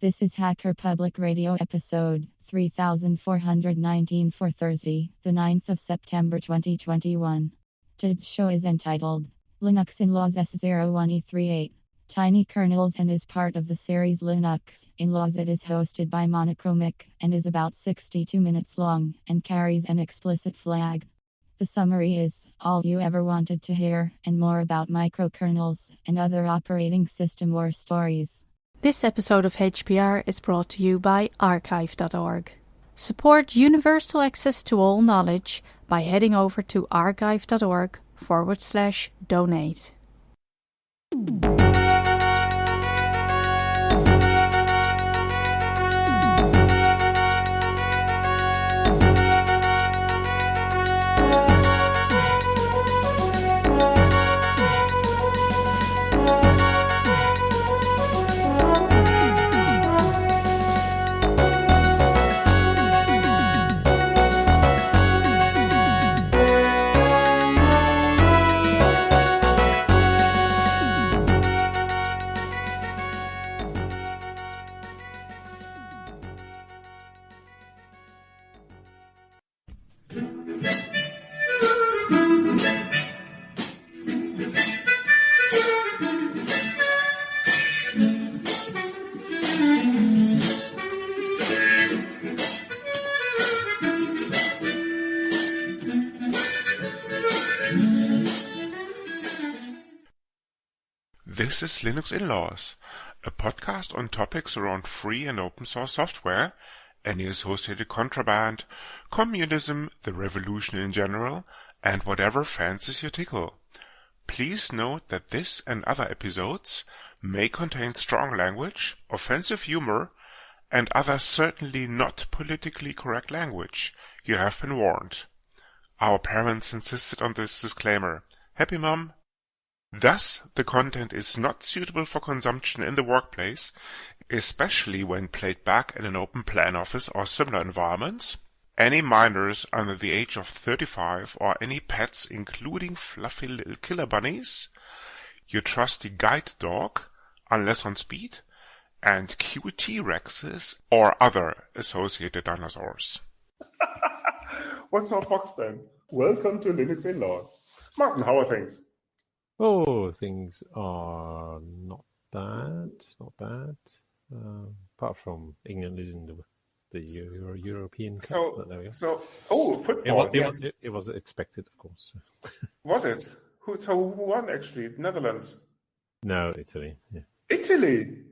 This is Hacker Public Radio episode 3419 for Thursday, the 9th of September 2021. Today's show is entitled Linux Inlaws S01E38 Tiny Kernels and is part of the series Linux Inlaws. It is hosted by Monochromic and is about 62 minutes long and carries an explicit flag. The summary is all you ever wanted to hear and more about micro-kernels and other operating system war stories. This episode of HPR is brought to you by archive.org. Support universal access to all knowledge by heading over to archive.org/donate. This is Linux Inlaws, a podcast on topics around free and open source software, any associated contraband, communism, the revolution in general, and whatever fancies your tickle. Please note that this and other episodes may contain strong language, offensive humor, and other certainly not politically correct language. You have been warned. Our parents insisted on this disclaimer. Happy Mom? Thus, the content is not suitable for consumption in the workplace, especially when played back in an open plan office or similar environments. Any minors under the age of 35 or any pets including fluffy little killer bunnies, your trusty guide dog, unless on speed, and QT Rexes or other associated dinosaurs. What's our box then? Welcome to Linux Inlaws. Martin, how are things? Oh, things are not bad. Apart from England losing the European Cup. But there we go. Football. It was expected, of course. Was it? Who won, actually? Netherlands? No, Italy. Yeah. Italy?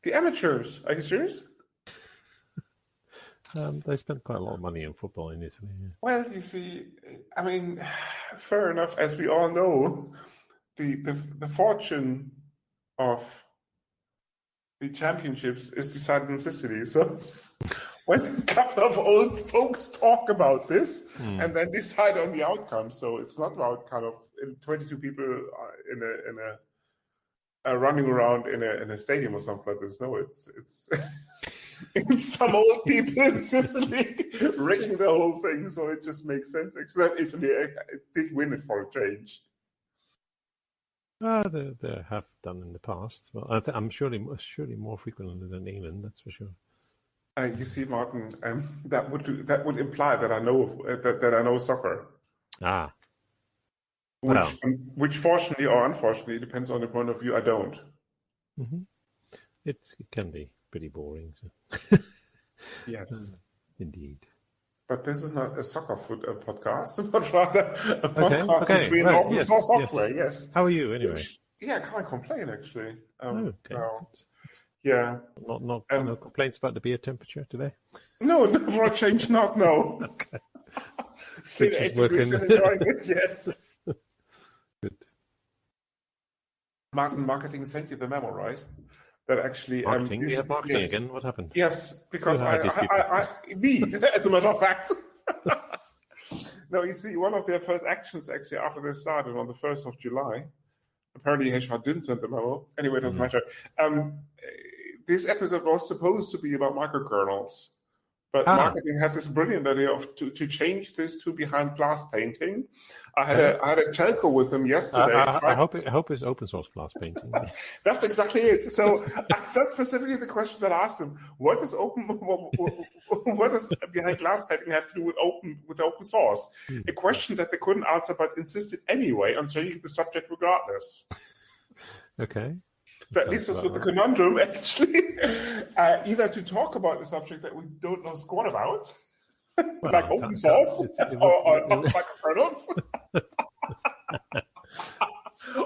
The amateurs. Are you serious? They spent quite a lot of money on football in Italy. Yeah. Well, you see, I mean, fair enough. As we all know, the fortune of the championships is decided in Sicily. So when a couple of old folks talk about this and then decide on the outcome, so it's not about kind of 22 people in a running around in a stadium or something like this. No, it's some old people in Sicily rigging the whole thing, so it just makes sense. Except Italy did win it for a change. They have done in the past. Well, I'm surely more frequently than England. That's for sure. You see, Martin, that would imply that I know that I know soccer. Which fortunately or unfortunately depends on the point of view. I don't. Mm-hmm. It can be pretty boring. So. Yes, indeed. But this is not a soccer podcast, but rather a podcast between open source software. Yes. How are you anyway? I can't complain actually. Okay. Yeah. No complaints about the beer temperature today? No, for a change, not. No. Okay. Still 8 degrees and enjoying it. Yes. Good. Marketing sent you the memo, right? That actually marketing. We have marketing again. What happened? Yes, because I as a matter of fact. No, you see, one of their first actions actually after they started on the 1st of July. Apparently, HR didn't send the memo. Anyway, it doesn't matter. This episode was supposed to be about microkernels, But marketing had this brilliant idea of to change this to behind glass painting. I had a telco with them yesterday. I hope it's open source glass painting. That's exactly it. So that's specifically the question that I asked them. What does behind glass painting have to do with open source? A question that they couldn't answer, but insisted anyway on changing the subject regardless. Okay. That leaves us with the conundrum, actually, either to talk about the subject that we don't know squat about, like open source, or micro-kernels,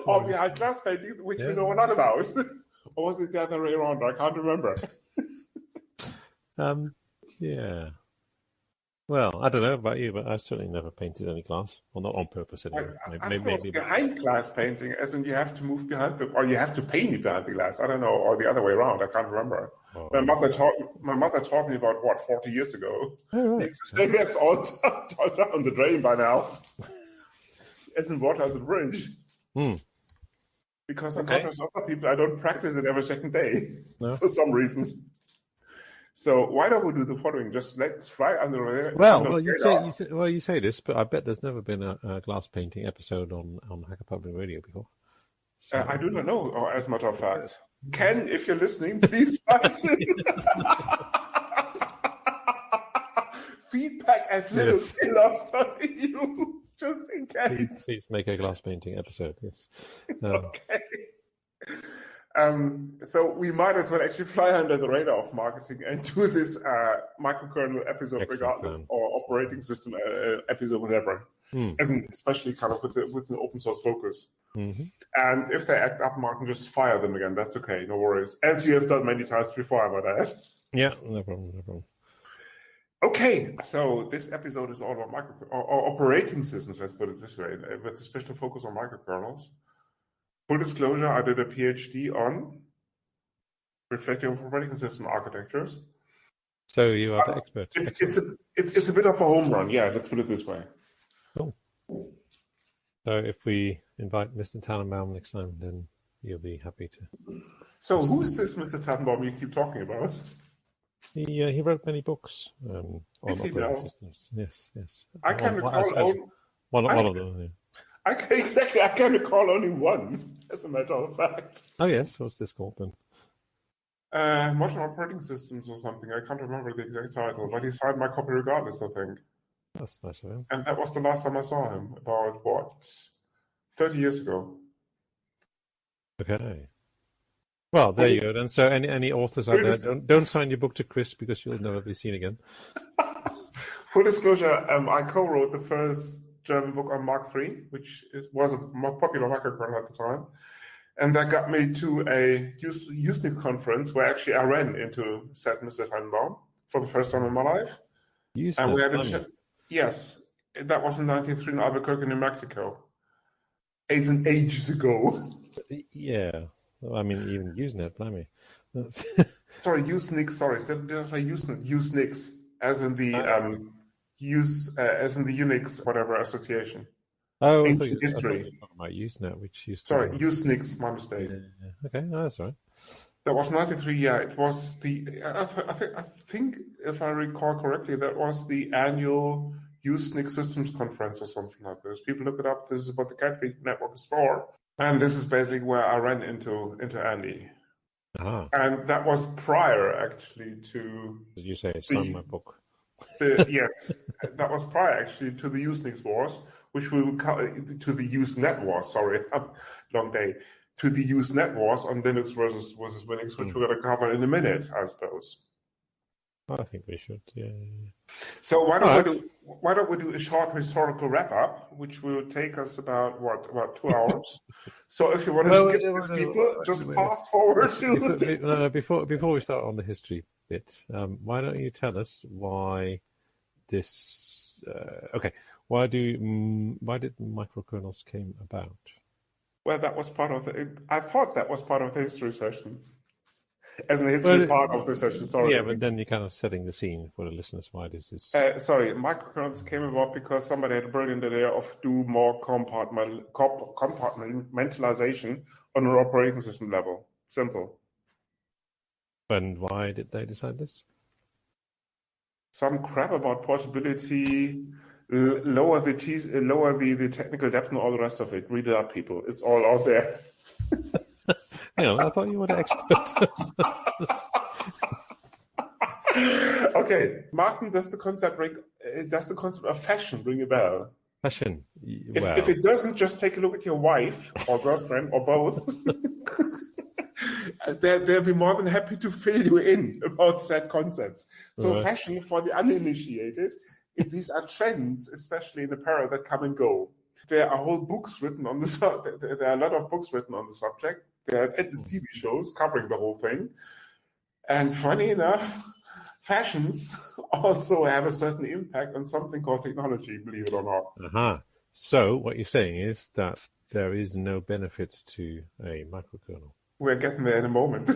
or behind glass painting, which we know a lot about. Or was it the other way around? I can't remember. Yeah. Well, I don't know about you, but I certainly never painted any glass. Well, not on purpose anyway. Maybe behind glass painting, as in you have to move behind or you have to paint behind the glass. I don't know, or the other way around. I can't remember. Oh, my mother taught me about 40 years ago. Oh, right. That's all down the drain by now. As in water on the bridge. Because in contrast to other people, I don't practice it every second day for some reason. So why don't we do the following? Just let's fly under the radar. You say this, but I bet there's never been a glass painting episode on Hacker Public Radio before. So, I do not know, or as a matter of fact. Ken, if you're listening, please write feedback at linuxinlaws.eu, just in case. Please make a glass painting episode, yes. Okay. So we might as well actually fly under the radar of marketing and do this microkernel episode regardless, or operating system episode, whatever. Especially kind of with the open source focus. And if they act up, Martin, just fire them again. That's okay, no worries. As you have done many times before, I might add. Yeah, no problem. Okay, so this episode is all about operating systems, let's put it this way, with a special focus on microkernels. Full disclosure, I did a PhD on reflecting on operating system architectures. So you are the expert. It's a bit of a home run, yeah, let's put it this way. Cool. So if we invite Mr. Tannenbaum next time, then you'll be happy to. So who's this Mr. Tannenbaum you keep talking about? He wrote many books on operating systems. Yes. I can recall one of them. Yeah. I can recall only one, as a matter of fact. Oh yes, what's this called then? Modern Operating Systems or something. I can't remember the exact title, but he signed my copy regardless, I think. That's nice of him. And that was the last time I saw him, about 30 years ago. Okay. Well, there you go then. So any authors out there, don't sign your book to Chris because you'll never be seen again. Full disclosure, I co-wrote the first German book on Mark III, which was a more popular microkernel at the time. And that got me to a Usenix conference where actually I ran into said Mr. Tannenbaum for the first time in my life. And we had a chat. Yes, that was in 1993 in Albuquerque, New Mexico. Ages ago. Yeah. Well, I mean, even Usenet, blimey. Sorry, Usenix, sorry. Did I say Usenet? Usenix, as in the Unix, whatever, association. Oh, ancient history. I thought you were talking about Usenet, which used to... Sorry, Usenix, my mistake. Yeah. Okay, no, that's right. That was 93, yeah. It was I think, if I recall correctly, that was the annual Usenix Systems Conference or something like this. People look it up. This is what the Catfeed network is for. And this is basically where I ran into Andy. And that was prior, actually, to... Did you say it's not my book? Yes, that was prior, actually, to the Usenix wars, which we would call to the Usenet wars, sorry, long day, to the Usenet wars on Linux versus Winux, which we're going to cover in a minute, I suppose. I think we should, yeah. So why don't we do a short historical wrap-up, which will take us about 2 hours. So if you want to skip this, people, just fast forward to... Before we start on the history bit, why don't you tell us why this... why did microkernels came about? Well, that was part of I thought that was part of the history session. As an history part of the session, sorry. Yeah, but then you're kind of setting the scene for the listeners why this is... sorry, microkernels came about because somebody had a brilliant idea of do more compartmentalization on an operating system level. Simple. And why did they decide this? some crap about portability, lower the technical depth and all the rest of it. Read it up, people. It's all out there. Hang on, I thought you were the expert. Okay, Martin, does the concept of fashion ring a bell? Fashion. If it doesn't, just take a look at your wife or girlfriend or both. They'll be more than happy to fill you in about that concept. So Right. Fashion, for the uninitiated, these are trends, especially in apparel, that come and go. There are whole books written on the there are a lot of books written on the subject. There are endless TV shows covering the whole thing. And funny enough, fashions also have a certain impact on something called technology, believe it or not. Uh-huh. So what you're saying is that there is no benefit to a microkernel. We're getting there in a moment.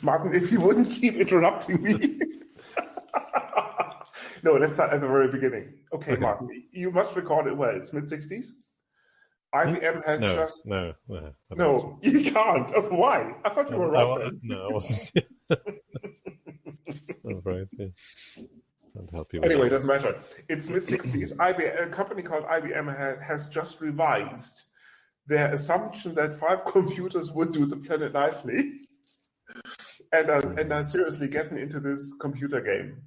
Martin, if you wouldn't keep interrupting me. No, let's start at the very beginning. Okay, Martin, you must record it well. It's mid-60s. IBM had just... No, you can't. Why? I thought you were right. No, I wasn't. I'm afraid. Yeah. Can't help you with Anyway, it that. doesn't matter. It's mid-60s. A company called IBM has just revised their assumption that 5 computers would do the planet nicely, and are seriously getting into this computer game.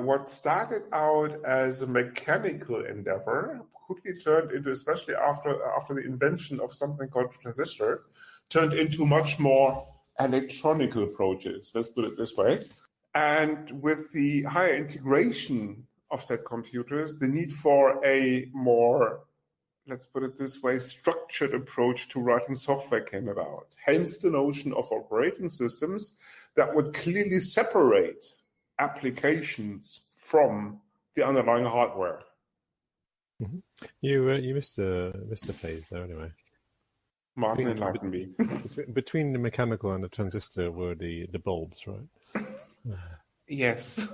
What started out as a mechanical endeavor quickly turned into, especially after the invention of something called transistor, turned into much more electronic approaches. Let's put it this way. And with the higher integration of said computers, the need for a more, let's put it this way, structured approach to writing software came about. Hence the notion of operating systems that would clearly separate applications from the underlying hardware. Mm-hmm. You missed the phase there anyway. Martin, enlighten me. Between the mechanical and the transistor were the bulbs, right? Yes.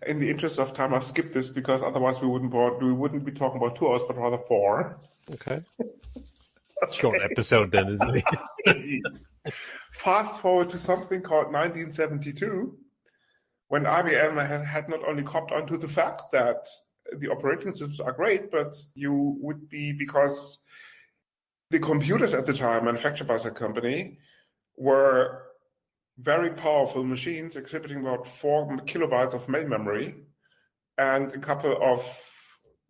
In the interest of time, I'll skip this because otherwise we wouldn't be talking about 2 hours, but rather 4. Okay. Short episode then, isn't it? Fast forward to something called 1972, when IBM had not only copped onto the fact that the operating systems are great, but you would be, because the computers at the time manufactured by that company were very powerful machines exhibiting about 4 kilobytes of main memory and a couple of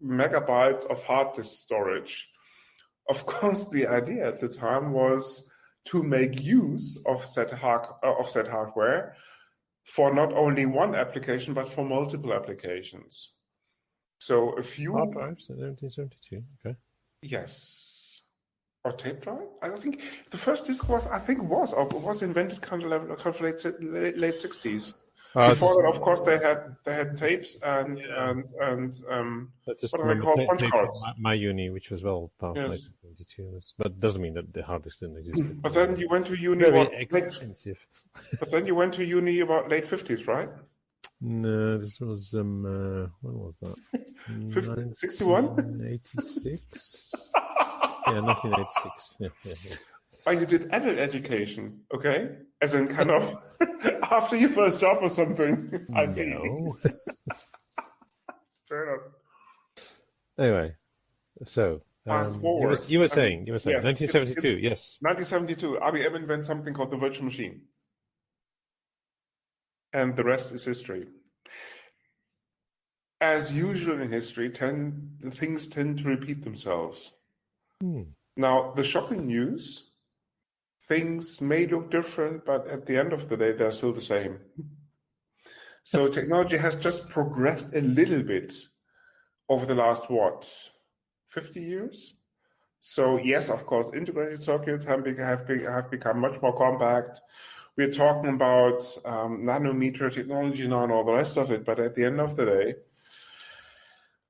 megabytes of hard disk storage. Of course, the idea at the time was to make use of said hardware for not only one application, but for multiple applications. So a few... Hard drives in 1972, okay. Yes. Or tape drive? I think the first disk was invented kind of late 60s. Before that, of course, they had tapes and that's just what are they called? Punch cards. My uni, which was well past 1972, but it doesn't mean that the hard disk didn't exist. But then you went to uni. Very expensive. But then you went to uni about late 50s, right? No, this was when was that? 61? 86. Yeah, 1986. Yeah. Oh, you did adult education, okay? As in kind of after your first job or something. I see. No. Fair enough. Anyway, so fast forward. You were saying yes, 1972. Yes. 1972. IBM invents something called the virtual machine, and the rest is history. As usual in history, the things tend to repeat themselves. Now, the shocking news. Things may look different, but at the end of the day, they're still the same. So technology has just progressed a little bit over the last, 50 years? So yes, of course, integrated circuits have become much more compact. We're talking about nanometer technology now and all the rest of it, but at the end of the day,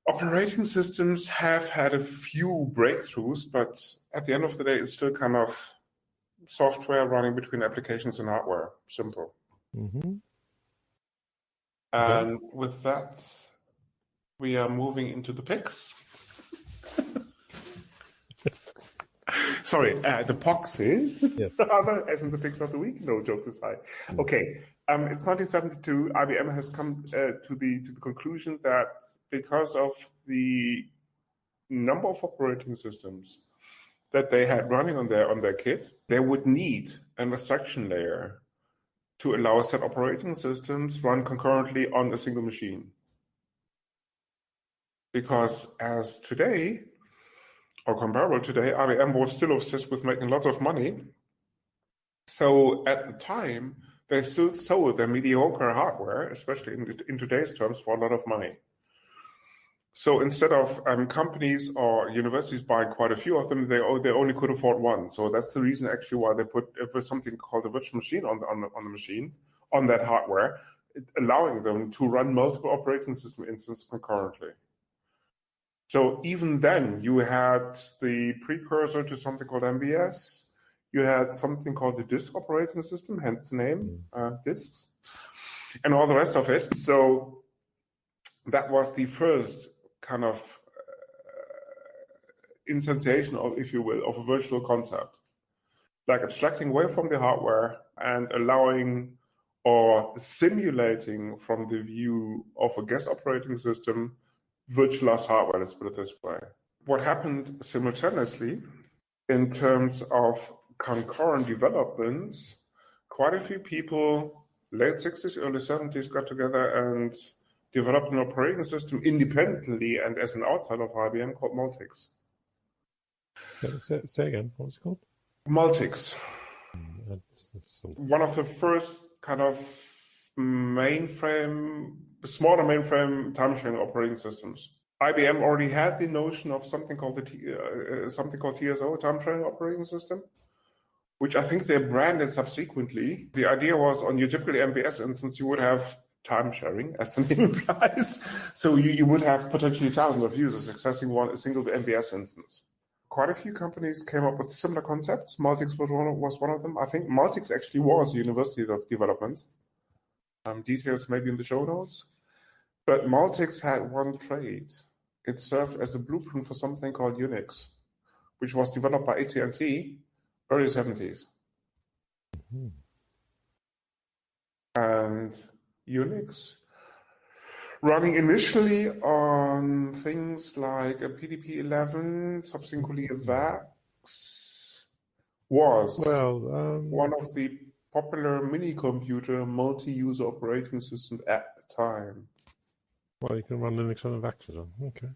operating systems have had a few breakthroughs, but at the end of the day, it's still kind of software running between applications and hardware. Simple. Mm-hmm. And with that, we are moving into the picks. Sorry, the boxes, Yes. rather, as in the picks of the week. No, joke aside. Okay, it's 1972. IBM has come to the conclusion that because of the number of operating systems that they had running on their kit, they would need an abstraction layer to allow said operating systems run concurrently on a single machine. Because as today, or comparable today, IBM was still obsessed with making a lot of money. So at the time, they still sold their mediocre hardware, especially in today's terms, for a lot of money. So instead of companies or universities buying quite a few of them, they only could afford one. So that's the reason actually why they put something called a virtual machine on the machine, on that hardware, allowing them to run multiple operating system instances concurrently. So even then, you had the precursor to something called MBS. You had something called the disk operating system, hence the name, disks, and all the rest of it. So that was the first kind of instantiation of, if you will, of a virtual concept, like abstracting away from the hardware and allowing or simulating from the view of a guest operating system virtualized hardware, let's put it this way. What happened simultaneously in terms of concurrent developments, quite a few people, late 60s, early 70s, got together and developed an operating system independently and as an outside of IBM called Multics. Say again, what was it called? Multics. That's one of the first kind of smaller mainframe time-sharing operating systems. IBM already had the notion of something called TSO, time-sharing operating system, which I think they branded subsequently. The idea was on your typical MVS instance, you would have time sharing, as the name implies. So you would have potentially thousands of users accessing a single MVS instance. Quite a few companies came up with similar concepts. Multics was one of them. I think Multics actually was a university of development. Details maybe in the show notes. But Multics had one trait. It served as a blueprint for something called Unix, which was developed by AT&T early 70s. Mm-hmm. And Unix, running initially on things like a PDP-11, subsequently a VAX, was one of the popular mini-computer multi-user operating systems at the time. Well, you can run Linux on a VAX as well. Okay.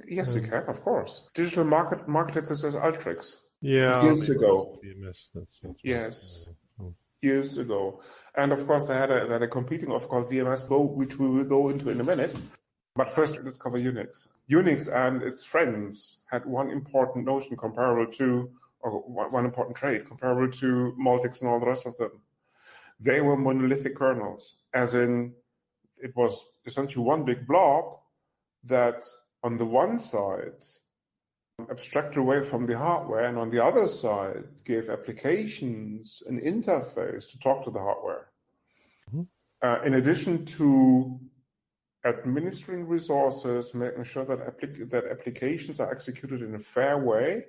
Yes, you can, of course. Digital marketed this as Ultrix. Yeah. Years ago. BMS, that's yes. Right. Years ago. And of course, they had a competing offer called VMS Go, which we will go into in a minute. But first, let's cover Unix. Unix and its friends had one important notion comparable to, or one important trait comparable to Multics and all the rest of them. They were monolithic kernels, as in it was essentially one big blob that on the one side abstracted away from the hardware, and on the other side gave applications an interface to talk to the hardware. Mm-hmm. In addition to administering resources, making sure that applications are executed in a fair way,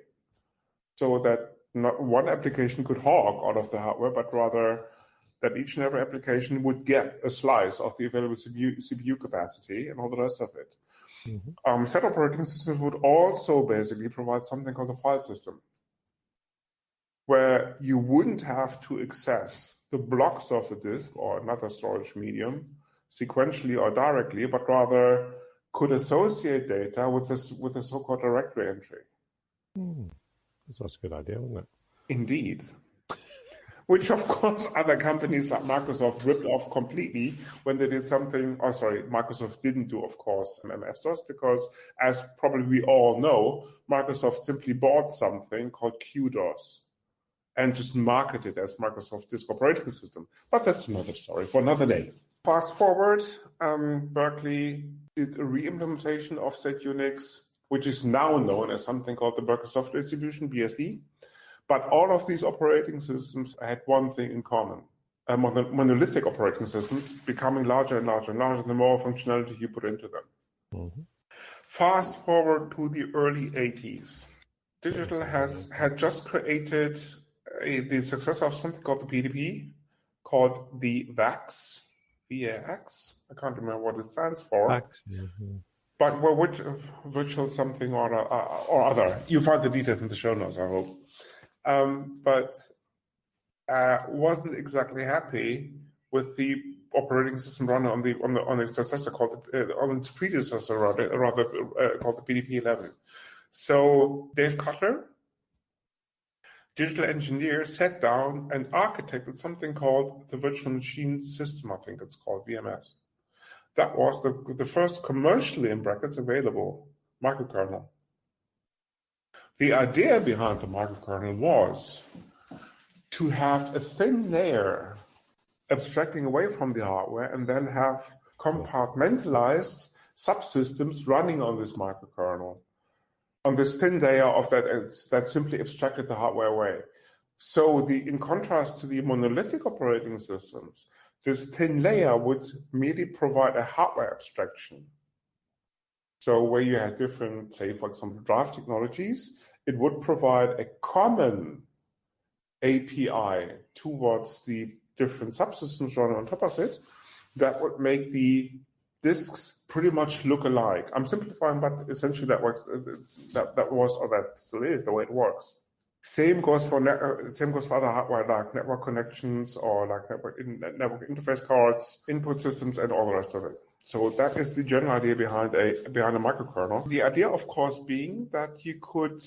so that not one application could hog out of the hardware, but rather that each and every application would get a slice of the available CPU capacity and all the rest of it. Mm-hmm. Set operating systems would also basically provide something called a file system, where you wouldn't have to access the blocks of a disk or another storage medium sequentially or directly, but rather could associate data with a so-called directory entry. That's a good idea, wasn't it? Indeed. Which, of course, other companies like Microsoft ripped off completely when they did something. Oh, sorry, Microsoft didn't do, of course, MS-DOS, because, as probably we all know, Microsoft simply bought something called QDOS and just marketed it as Microsoft Disk Operating System. But that's another story for another day. Fast forward, Berkeley did a re-implementation of said Unix, which is now known as something called the Berkeley Software Distribution, BSD. But all of these operating systems had one thing in common. Monolithic operating systems becoming larger and larger and larger the more functionality you put into them. Mm-hmm. Fast forward to the early 80s. Digital had just created the successor of something called the PDP, called the VAX, VAX. I can't remember what it stands for. VAX. Mm-hmm. But which virtual something or other. You find the details in the show notes, I hope. But wasn't exactly happy with the operating system running on its successor on its predecessor rather called the PDP-11. So Dave Cutler, digital engineer, sat down and architected something called the Virtual Machine System. I think it's called VMS. That was the first commercially, in brackets, available microkernel. The idea behind the microkernel was to have a thin layer abstracting away from the hardware and then have compartmentalized subsystems running on this microkernel, on this thin layer of that simply abstracted the hardware away. So in contrast to the monolithic operating systems, this thin layer would merely provide a hardware abstraction. So where you had different, say, for example, drive technologies, it would provide a common API towards the different subsystems running on top of it that would make the disks pretty much look alike. I'm simplifying, but essentially that works. That was, or that still is, the way it works. Same goes for other hardware like network connections or like network interface cards, input systems, and all the rest of it. So that is the general idea behind a microkernel. The idea, of course, being that you could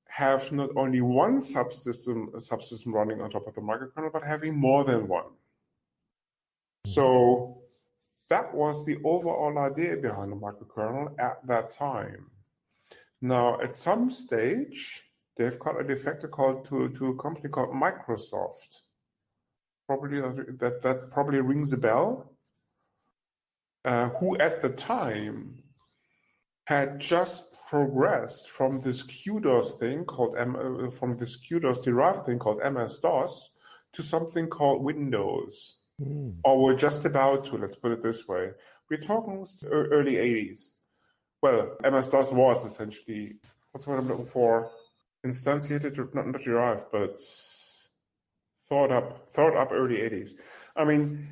have not only one subsystem running on top of the microkernel, but having more than one. So that was the overall idea behind the microkernel at that time. Now, at some stage, they've got a defector called to a company called Microsoft. Probably that probably rings a bell. Who at the time had just progressed from this QDOS thing called from this QDOS derived thing called MS-DOS to something called Windows. Or we're just about to, let's put it this way. We're talking early 80s. Well, MS-DOS was essentially, what's what I'm looking for? Instantiated, not derived, but thought up early 80s. I mean,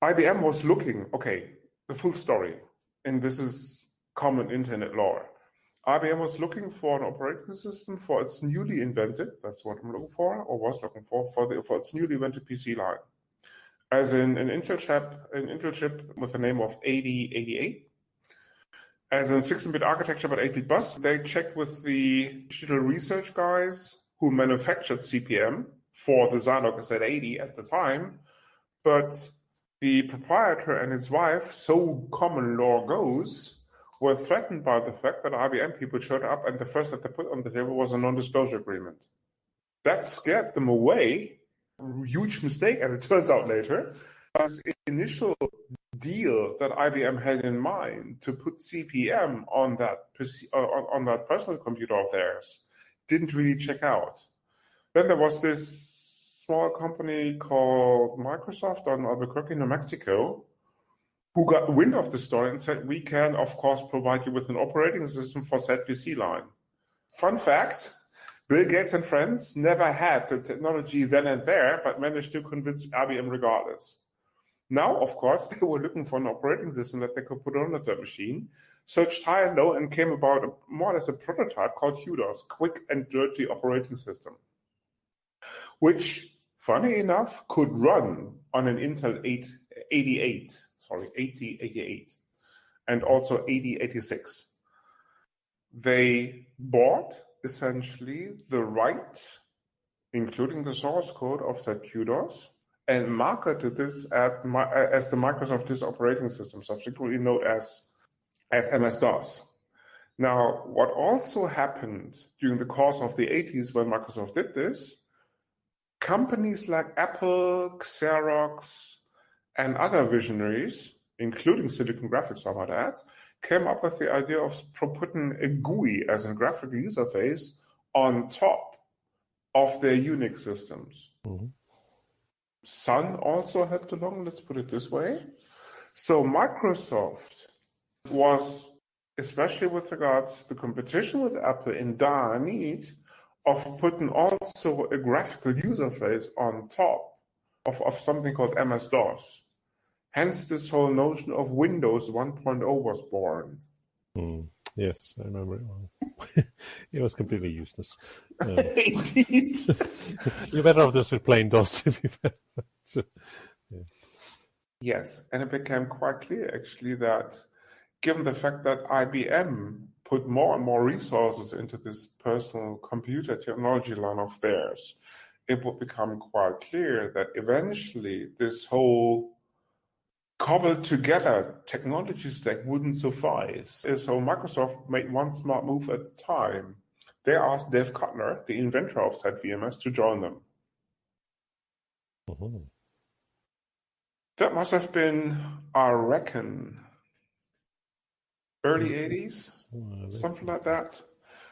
IBM was looking, okay, the full story, and this is common internet lore. IBM was looking for an operating system for its newly invented, that's what I'm looking for, or was looking for its newly invented PC line. As in an Intel chip with the name of 8088. As in 16-bit architecture, but 8-bit bus. They checked with the digital research guys who manufactured CPM for the Zilog Z80 at the time, but the proprietor and his wife, so common law goes, were threatened by the fact that IBM people showed up and the first that they put on the table was a non-disclosure agreement. That scared them away. Huge mistake, as it turns out later. As initial deal that IBM had in mind to put CPM on that personal computer of theirs didn't really check out. Then there was this small company called Microsoft on Albuquerque, New Mexico, who got wind of the story and said, we can, of course, provide you with an operating system for said PC line. Fun fact, Bill Gates and friends never had the technology then and there, but managed to convince IBM regardless. Now, of course, they were looking for an operating system that they could put on their machine, searched high and low, and came about more or less a prototype called QDOS, Quick and Dirty Operating System, which, funny enough, could run on an Intel 8088, and also 8086. They bought, essentially, the right, including the source code of that QDOS, and marketed this as the Microsoft Disk Operating System, subsequently known as MS-DOS. Now, what also happened during the course of the 80s when Microsoft did this, companies like Apple, Xerox, and other visionaries, including Silicon Graphics, I might add, came up with the idea of putting a GUI, as a graphical interface, on top of their Unix systems. Mm-hmm. Sun also helped along, let's put it this way. So Microsoft was especially with regards to the competition with Apple in dire need of putting also a graphical user face on top of something called MS-DOS. Hence, this whole notion of Windows 1.0 was born. Yes, I remember it well. It was completely useless. Indeed. You're better off just with plain DOS if you've so, yeah. Yes, and it became quite clear, actually, that given the fact that IBM put more and more resources into this personal computer technology line of theirs, it would become quite clear that eventually this whole cobbled together technology stack wouldn't suffice. So Microsoft made one smart move at the time. They asked Dave Cutler, the inventor of ZVMS, to join them. Mm-hmm. That must have been, I reckon, early 80s, something like that.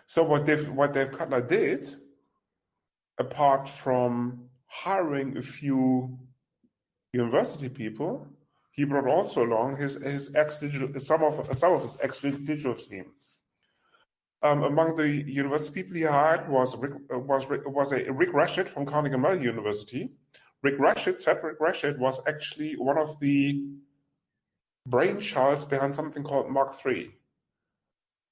So what Dave Cutler did, apart from hiring a few university people, he brought also along some of his ex-digital team. Among the university people he hired was Rick Rashid from Carnegie Mellon University. Rick Rashid was actually one of the brainchilds behind something called Mark III,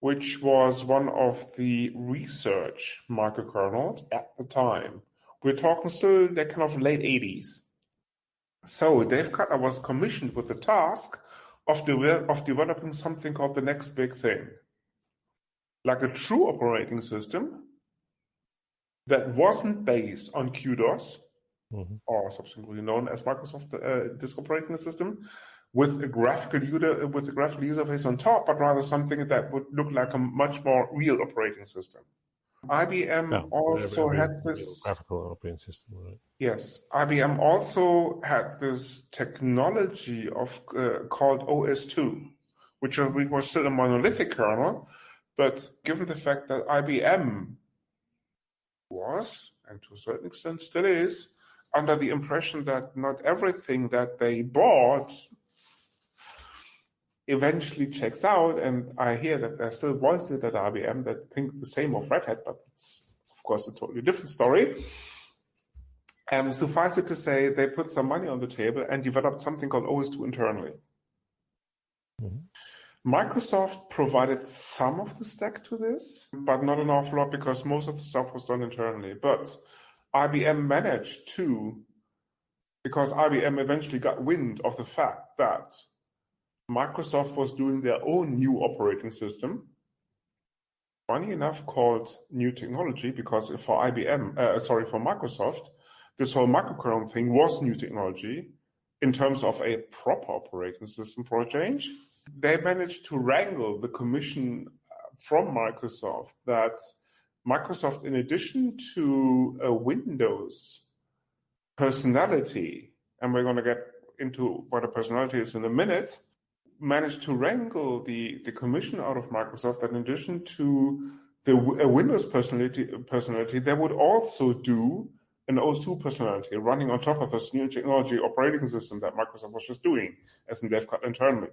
which was one of the research microkernels at the time. We're talking still the kind of late 80s. So Dave Cutler was commissioned with the task of developing something called the next big thing, like a true operating system that wasn't based on QDOS, or subsequently known as Microsoft Disk Operating System, with a graphical user interface on top, but rather something that would look like a much more real operating system. IBM also had this graphical operating system, right? Yes, IBM also had this technology of called OS2, which was still a monolithic kernel, but given the fact that IBM was, and to a certain extent still is, under the impression that not everything that they bought eventually checks out, and I hear that there are still voices at IBM that think the same of Red Hat, but it's of course a totally different story. Suffice it to say, they put some money on the table and developed something called OS2 internally. Microsoft provided some of the stack to this, but not an awful lot because most of the stuff was done internally. But IBM managed to, because IBM eventually got wind of the fact that Microsoft was doing their own new operating system, funny enough called New Technology, because for Microsoft, this whole microkernel thing was new technology in terms of a proper operating system for a change. They managed to wrangle the commission from Microsoft that Microsoft, in addition to a Windows personality, and we're going to get into what a personality is in a minute, managed to wrangle the commission out of Microsoft that in addition to a Windows personality, they would also do an OS2 personality running on top of this new technology operating system that Microsoft was just doing as in they've cut internally.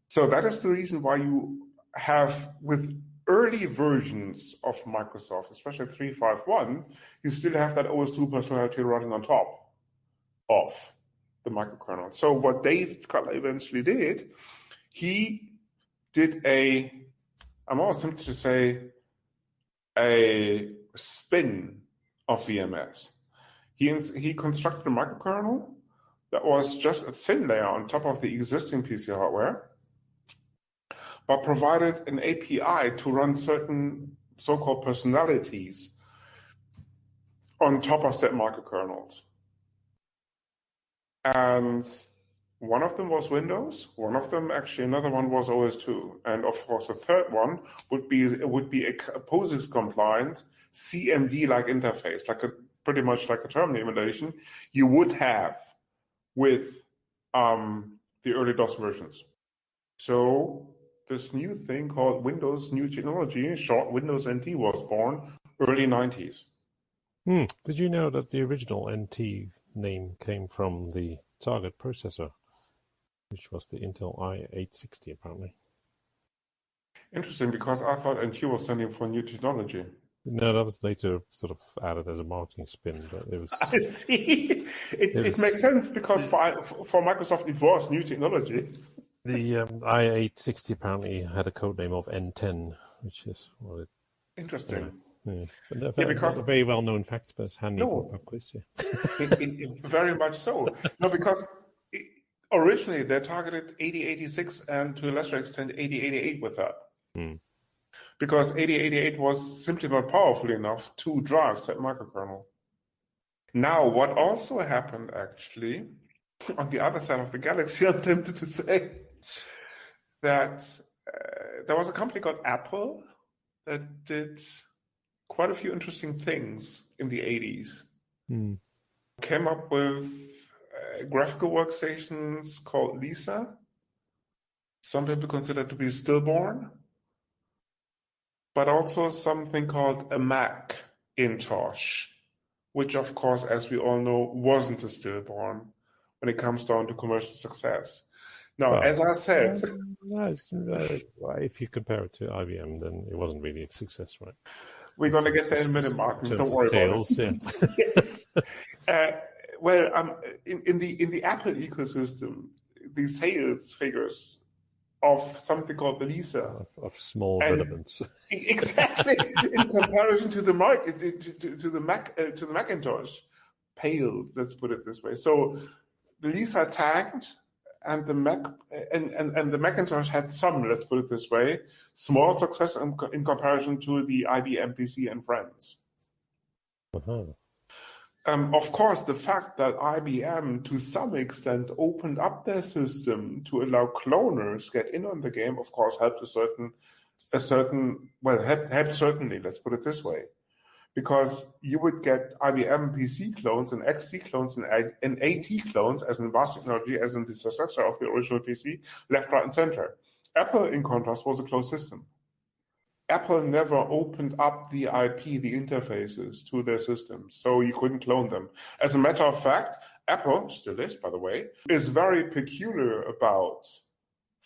So that is the reason why you have, with early versions of Microsoft, especially 3.5.1, you still have that OS2 personality running on top of the microkernel. So what Dave Cutler eventually did, he did I'm almost tempted to say, a spin of VMS. He constructed a microkernel that was just a thin layer on top of the existing PC hardware, but provided an API to run certain so-called personalities on top of that microkernels. And one of them was Windows, another one was OS2. And of course, the third one would be a POSIX compliant CMD-like interface, pretty much like a terminal emulation you would have with the early DOS versions. So this new thing called Windows New Technology, short Windows NT, was born early 90s. Did you know that the original NT name came from the target processor, which was the Intel i860 apparently? Interesting, because I thought NQ was standing for new technology. No, that was later sort of added as a marketing spin, but it was. I see. It makes sense because for Microsoft it was new technology. The i860 apparently had a code name of N10, which is well, Interesting. yeah. But Because not a very well-known fact, but it's handy for a no, pub quiz. Yeah. very much so. No, because originally they targeted 8086 and to a lesser extent 8088 with that. Because 8088 was simply not powerful enough to drive that microkernel. Now, what also happened actually, on the other side of the galaxy, I'm tempted to say, that there was a company called Apple that did quite a few interesting things in the 80s. Came up with graphical workstations called Lisa. Some people consider to be stillborn. But also something called a Macintosh, which of course, as we all know, wasn't a stillborn when it comes down to commercial success. Now, as I said... if you compare it to IBM, then it wasn't really a success, right? We're going to get there in a minute, Martin. Don't worry sales, about it. Yes. In the Apple ecosystem, the sales figures of something called the Lisa of small relevance, exactly in comparison to the to the Macintosh, paled. Let's put it this way. So the Lisa tanked, and the the Macintosh had some. Let's put it this way: small success in comparison to the IBM PC and friends. Of course, the fact that IBM, to some extent, opened up their system to allow cloners get in on the game, of course, helped helped certainly, let's put it this way. Because you would get IBM PC clones and XT clones and AT clones as an advanced technology, as in the successor of the original PC, left, right, and center. Apple, in contrast, was a closed system. Apple never opened up the IP, the interfaces to their systems, so you couldn't clone them. As a matter of fact, Apple, still is, by the way, is very peculiar about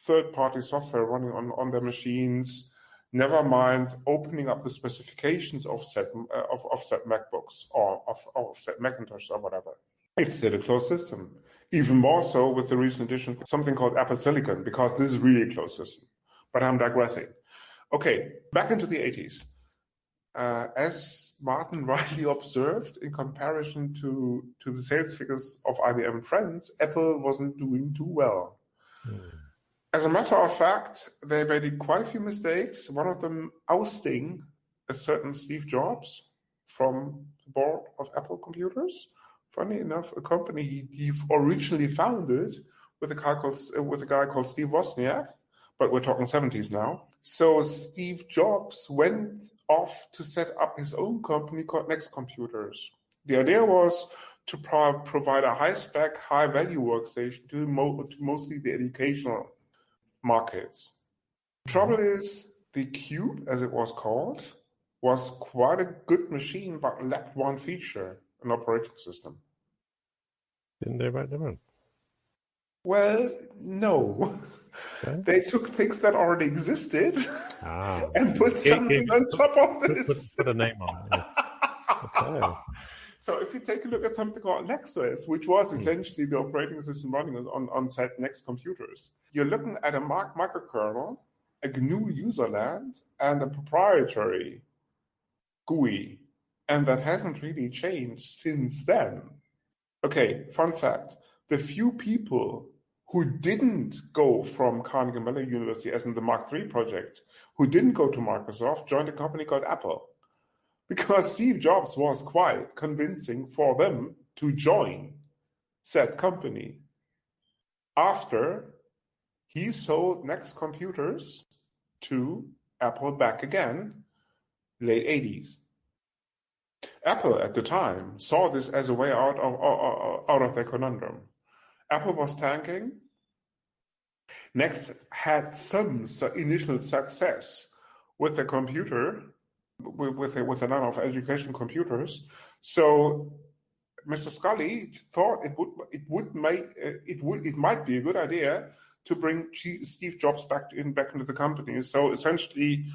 third-party software running on their machines, never mind opening up the specifications of set MacBooks or of set Macintosh or whatever. It's still a closed system. Even more so with the recent addition of something called Apple Silicon, because this is really a closed system. But I'm digressing. Okay, back into the 80s. As Martin rightly observed, in comparison to the sales figures of IBM and friends, Apple wasn't doing too well. As a matter of fact, they made quite a few mistakes, one of them ousting a certain Steve Jobs from the board of Apple Computers. Funny enough, a company he originally founded with a guy called Steve Wozniak, but we're talking 70s now. So Steve Jobs went off to set up his own company called Next Computers. The idea was to provide a high-spec, high-value workstation to mostly the educational markets. The trouble is, the Cube, as it was called, was quite a good machine, but lacked one feature, an operating system. Didn't they write them on? Well, no. Okay. They took things that already existed and put something on top of this. Put a name on it. Okay. So if you take a look at something called Nexus, which was essentially the operating system running on set Next Computers, you're looking at a microkernel, a GNU userland, and a proprietary GUI. And that hasn't really changed since then. Okay, fun fact. The few people who didn't go from Carnegie Mellon University, as in the Mark III project, who didn't go to Microsoft, joined a company called Apple. Because Steve Jobs was quite convincing for them to join said company. After he sold Next Computers to Apple back again, late 80s. Apple at the time saw this as a way out of their conundrum. Apple was tanking. Next had some initial success with the computer, with a line of education computers. So Mr. Scully thought it might be a good idea to bring Steve Jobs back into the company. So essentially,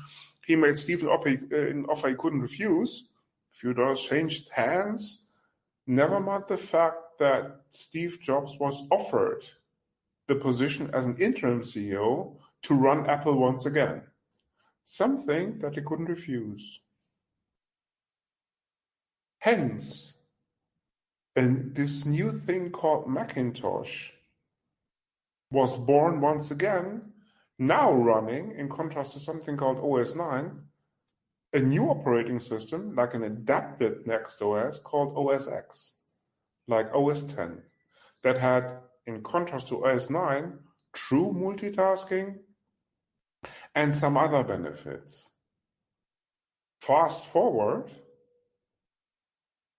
he made Steve an offer he couldn't refuse. A few dollars changed hands. Never mind the fact that Steve Jobs was offered the position as an interim CEO to run Apple once again. Something that he couldn't refuse. Hence, this new thing called Macintosh was born once again, now running, in contrast to something called OS 9, a new operating system, like an adapted next OS called OS X, like OS 10, that had, in contrast to OS 9, true multitasking and some other benefits. Fast forward,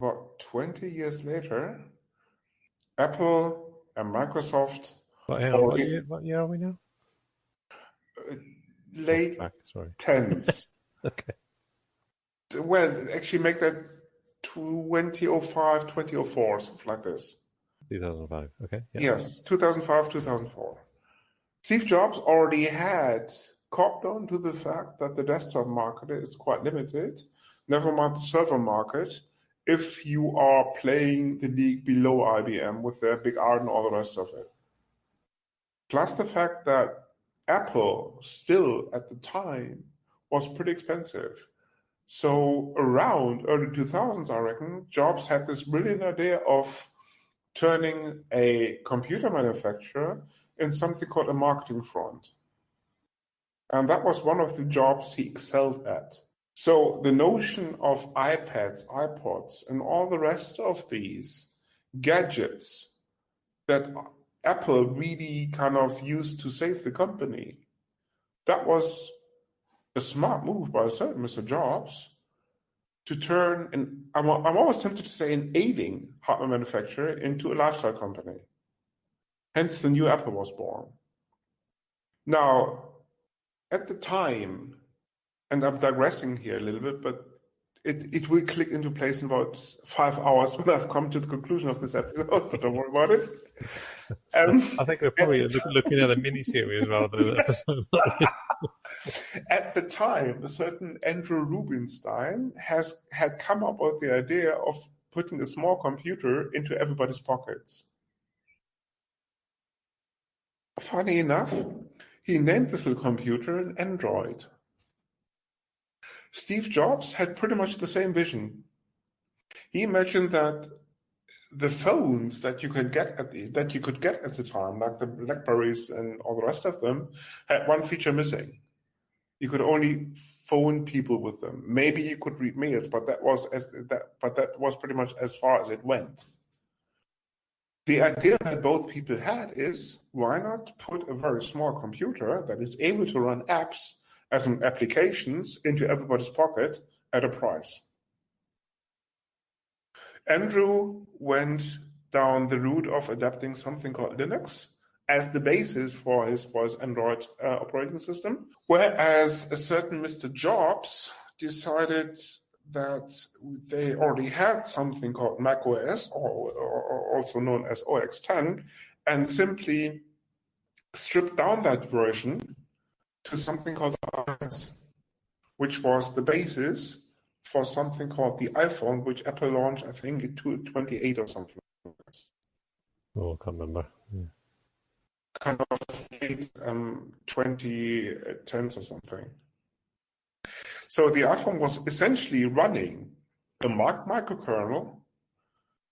about 20 years later, Apple and Microsoft What year are we now? Late Sorry. 10s. Okay. Well, actually make that 2005, 2004, something like this. 2005, okay. Yeah. Yes, 2005, 2004. Steve Jobs already had caught on to the fact that the desktop market is quite limited, never mind the server market, if you are playing the league below IBM with their big art and all the rest of it. Plus the fact that Apple still at the time was pretty expensive. So around early 2000s, I reckon, Jobs had this brilliant idea of turning a computer manufacturer in something called a marketing front. And that was one of the jobs he excelled at. So the notion of iPads, iPods, and all the rest of these gadgets that Apple really kind of used to save the company, that was a smart move by a certain Mr. Jobs to turn, and I'm always tempted to say, an ailing hardware manufacturer into a lifestyle company. Hence, the new Apple was born. Now, at the time, and I'm digressing here a little bit, but it will click into place in about 5 hours when I've come to the conclusion of this episode, but don't worry about it. I think we're probably looking at a mini-series rather than an episode. At the time, a certain Andrew Rubinstein had come up with the idea of putting a small computer into everybody's pockets. Funny enough, he named this little computer an Android. Steve Jobs had pretty much the same vision. He imagined that the phones that you could get at the time, like the Blackberries and all the rest of them, had one feature missing. You could only phone people with them. Maybe you could read mails, but that was pretty much as far as it went. The idea that both people had is, why not put a very small computer that is able to run apps as in applications into everybody's pocket at a price? Andrew went down the route of adapting something called Linux as the basis for his Android operating system, whereas a certain Mr. Jobs decided that they already had something called macOS, or also known as OS 10, and simply stripped down that version to something called iOS, which was the basis for something called the iPhone, which Apple launched, I think, in 2008 or something like this. Oh, I can't remember. Yeah. Kind of late 2010s or something. So the iPhone was essentially running a micro-kernel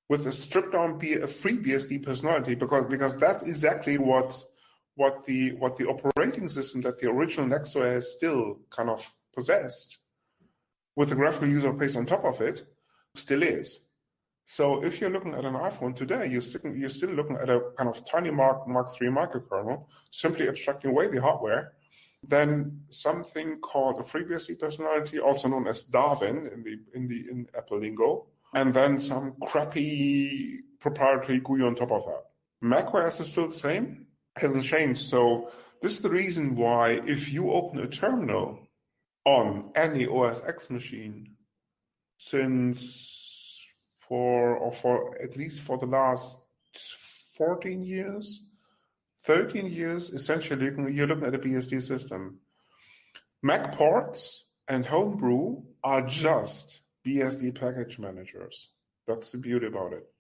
with a stripped-down FreeBSD personality, because that's exactly what the operating system that the original NextOS still kind of possessed, with the graphical user interface on top of it, still is. So if you're looking at an iPhone today, you're still looking at a kind of tiny Mark III microkernel, simply abstracting away the hardware. Then something called a FreeBSD personality, also known as Darwin in Apple lingo, and then some crappy proprietary GUI on top of that. macOS is still the same, hasn't changed. So this is the reason why if you open a terminal on any OS X machine, for at least for the last 14 years, 13 years, essentially you're looking at a BSD system. Mac ports and Homebrew are just BSD package managers. That's the beauty about it.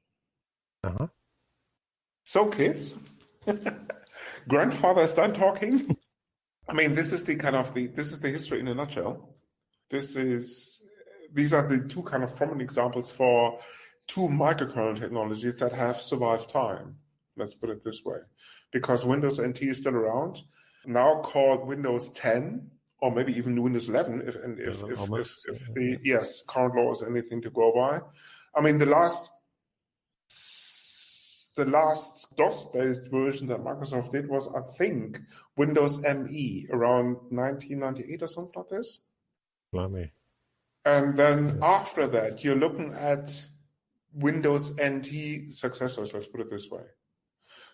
Uh-huh. So kids, grandfather is done talking. I mean, this is the history in a nutshell. These are the two kind of prominent examples for two microkernel technologies that have survived time. Let's put it this way, because Windows NT is still around, now called Windows 10 or maybe even Windows 11, if the current law is anything to go by. I mean, the last DOS-based version that Microsoft did was, I think, Windows ME around 1998 or something like this. Blimey. And then after that, you're looking at Windows NT successors, let's put it this way.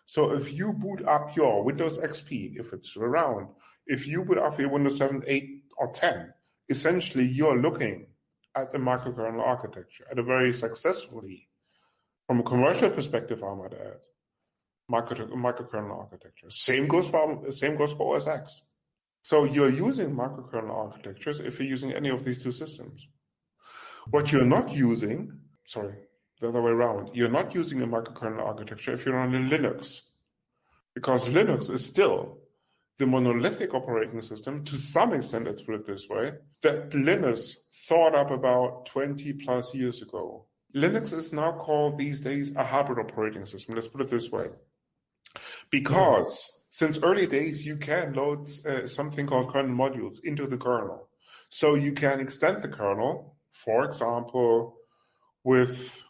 So if you boot up your Windows XP, if it's around, if you boot up your Windows 7, 8, or 10, essentially you're looking at the microkernel architecture, at a very successfully, from a commercial perspective, I might add, microkernel architecture. Same goes for OS X. So you're using microkernel architectures if you're using any of these two systems. What you're not using, the other way around, you're not using a microkernel architecture if you're on a Linux, because Linux is still the monolithic operating system, to some extent, let's put it this way, that Linux thought up about 20 plus years ago. Linux is now called these days a hybrid operating system, let's put it this way, because since early days, you can load something called kernel modules into the kernel. So you can extend the kernel, for example, with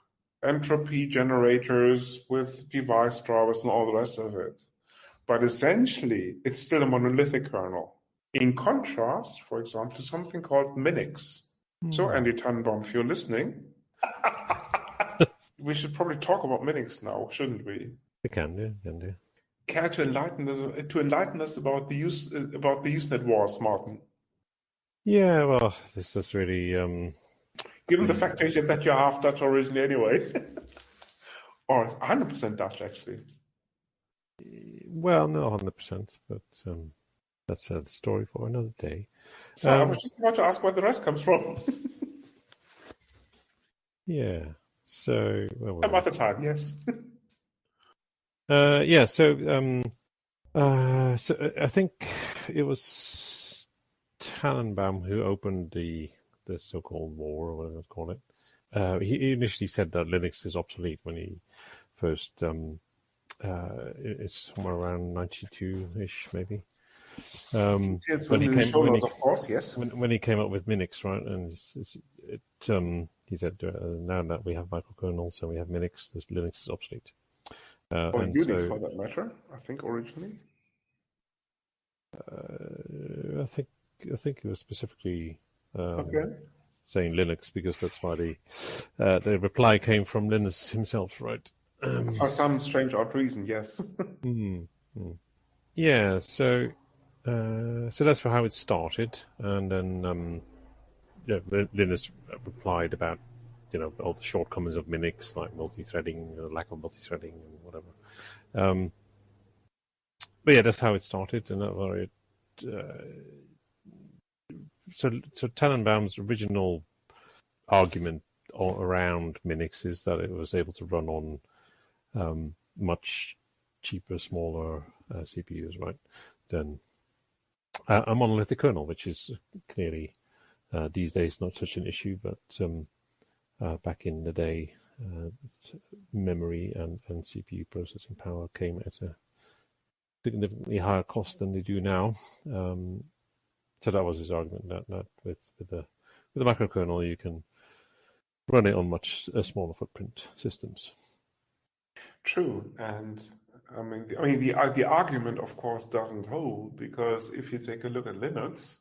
entropy generators, with device drivers and all the rest of it. But essentially, it's still a monolithic kernel. In contrast, for example, to something called Minix. So Andy Tannenbaum, if you're listening, we should probably talk about Minix now, shouldn't we? We can do. Care to enlighten us about the Usenet wars, Martin? Yeah, well, this is really given the fact that you're half Dutch originally anyway, or 100% Dutch actually. Well, not 100%, but that's a story for another day. So I was just about to ask where the rest comes from. Yeah. So some other time, yes. Yeah. So I think it was Tannenbaum who opened the so-called war, or whatever you call it. He initially said that Linux is obsolete when he first. It's somewhere around 92-ish, maybe. When he came up with Minix, right? And he said, now that we have microkernels and we have Minix, Linux is obsolete. Or Unix, for that matter, I think originally. I think it was specifically saying Linux, because that's why the reply came from Linus himself, right? For some strange odd reason, yes. Yeah, so that's for how it started, and then Linus replied about all the shortcomings of Minix, like multi-threading, lack of multi-threading, and whatever. But yeah, that's how it started, and so Tannenbaum's original argument around Minix is that it was able to run on much cheaper, smaller CPUs, right, than a monolithic kernel, which is clearly these days not such an issue, but back in the day, memory and CPU processing power came at a significantly higher cost than they do now. So that was his argument, that with the microkernel you can run it on much smaller footprint systems. True, and I mean the argument, of course, doesn't hold, because if you take a look at Linux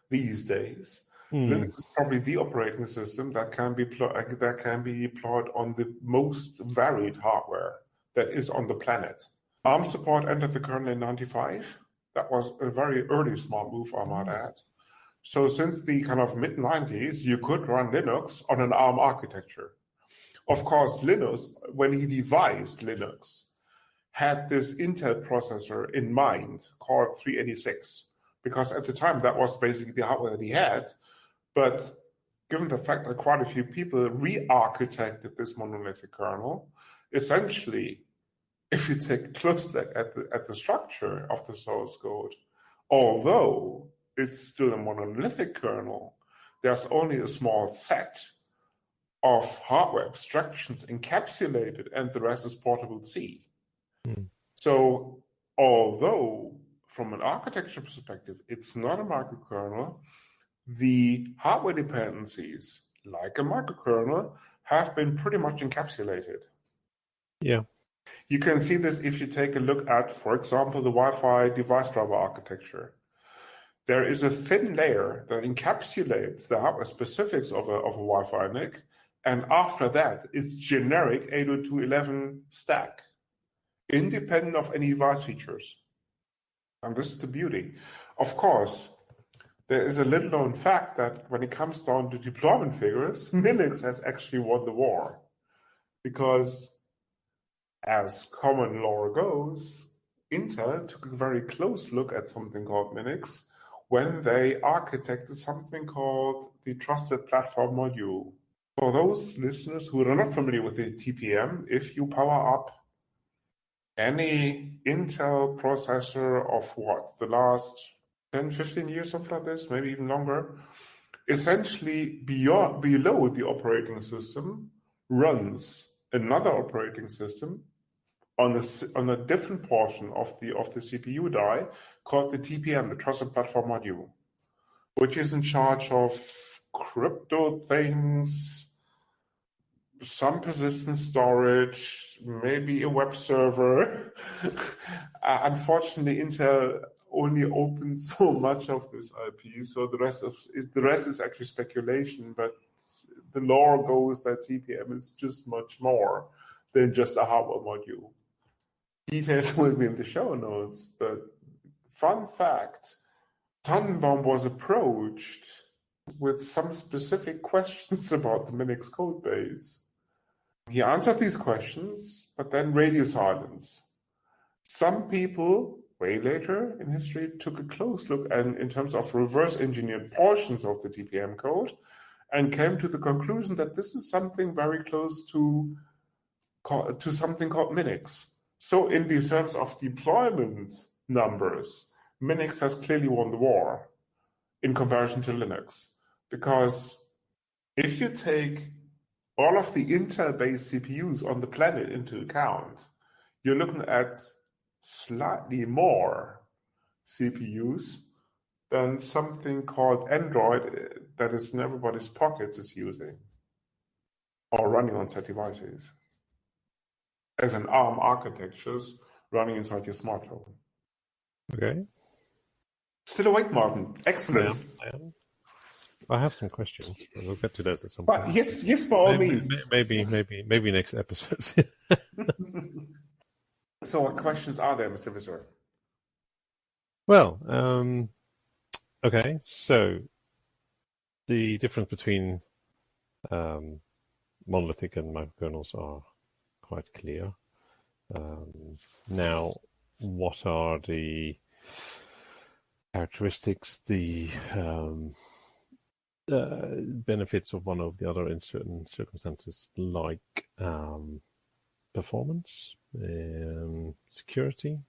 these days, Linux is probably the operating system that can be deployed on the most varied hardware that is on the planet. ARM support entered the kernel in '95. That was a very early smart move, I might add. So since the kind of mid-90s, you could run Linux on an ARM architecture. Of course, Linus, when he devised Linux, had this Intel processor in mind called 386, because at the time that was basically the hardware that he had. But given the fact that quite a few people re-architected this monolithic kernel, essentially, if you take a close look at the structure of the source code, although it's still a monolithic kernel, there's only a small set of hardware abstractions encapsulated, and the rest is portable C. So although from an architecture perspective, it's not a microkernel, the hardware dependencies, like a microkernel, have been pretty much encapsulated. Yeah. You can see this if you take a look at, for example, the Wi-Fi device driver architecture. There is a thin layer that encapsulates the hardware specifics of a Wi-Fi NIC, and after that, it's generic 802.11 stack, independent of any device features. And this is the beauty. Of course, there is a little known fact that when it comes down to deployment figures, Linux has actually won the war. Because as common lore goes, Intel took a very close look at something called Linux when they architected something called the Trusted Platform Module. For those listeners who are not familiar with the TPM, if you power up any Intel processor of the last 10, 15 years, something like this, maybe even longer, essentially below the operating system runs another operating system on a different portion of the CPU die called the TPM, the Trusted Platform Module, which is in charge of crypto things, some persistent storage, maybe a web server. Unfortunately, Intel only opens so much of this IP, so the rest is actually speculation. But the lore goes that TPM is just much more than just a hardware module. Details will be in the show notes, but fun fact, Tannenbaum was approached with some specific questions about the Linux code base. He answered these questions, but then radio silence. Some people, way later in history, took a close look and in terms of reverse engineered portions of the TPM code and came to the conclusion that this is something very close to something called Minix. So in the terms of deployment numbers, Minix has clearly won the war in comparison to Linux. Because if you take all of the Intel-based CPUs on the planet into account, you're looking at slightly more CPUs than something called Android that is in everybody's pockets is using or running on set devices. As an ARM architectures running inside your smartphone. Okay. Still awake, Martin. Excellent. I have some questions. But we'll get to those at some point. Yes, by all means. Maybe next episode. So, what questions are there, Mr. Visser? Well, okay. So, the difference between monolithic and microkernels are quite clear. Now, what are the characteristics, the benefits of one over the other in certain circumstances, like performance, security?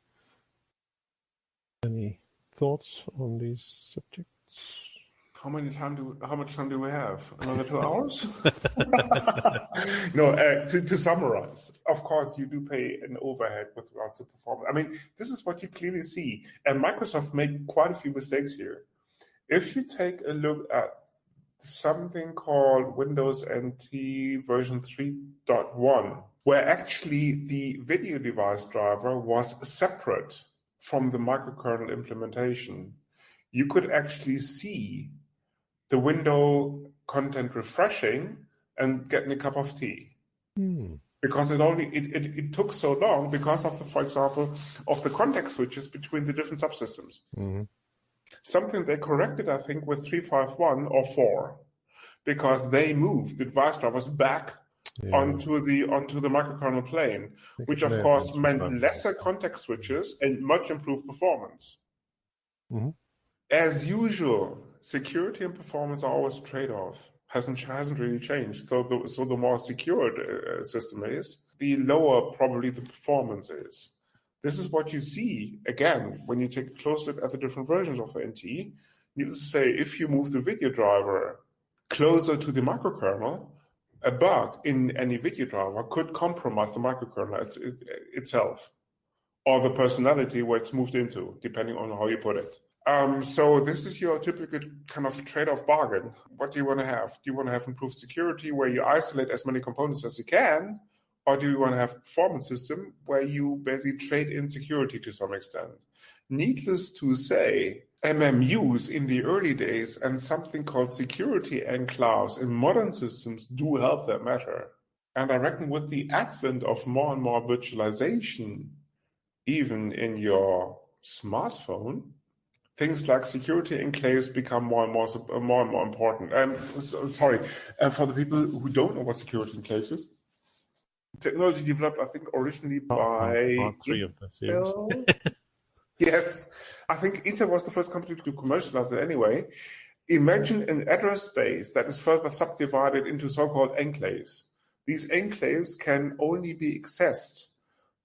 Any thoughts on these subjects? How much time do we have? Another 2 hours? No, to summarize, of course, you do pay an overhead with regards to performance. I mean, this is what you clearly see. And Microsoft made quite a few mistakes here. If you take a look at something called Windows NT version 3.1, where actually the video device driver was separate from the microkernel implementation, you could actually see the window content refreshing and getting a cup of tea. Because it took so long because of the, for example, of the context switches between the different subsystems. Something they corrected, I think, with 351 or 4, because they moved the device drivers back onto the microkernel plane, which of course meant lesser context switches and much improved performance. Mm-hmm. As usual, security and performance are always a trade-off. Hasn't really changed. So the more secured a system is, the lower probably the performance is. This is what you see again when you take a close look at the different versions of the NT. Needless to say, if you move the video driver closer to the microkernel, a bug in any video driver could compromise the microkernel itself, or the personality where it's moved into, depending on how you put it. So this is your typical kind of trade-off bargain. What do you want to have? Do you want to have improved security where you isolate as many components as you can? Or do you want to have a performance system where you basically trade in security to some extent? Needless to say, MMUs in the early days and something called security enclaves in modern systems do help that matter. And I reckon with the advent of more and more virtualization, even in your smartphone, things like security enclaves become more and more important. For the people who don't know what security enclaves is, technology developed, I think, originally by part 3 of the series. Intel. Yes, I think Intel was the first company to commercialize it anyway. Imagine an address space that is further subdivided into so-called enclaves. These enclaves can only be accessed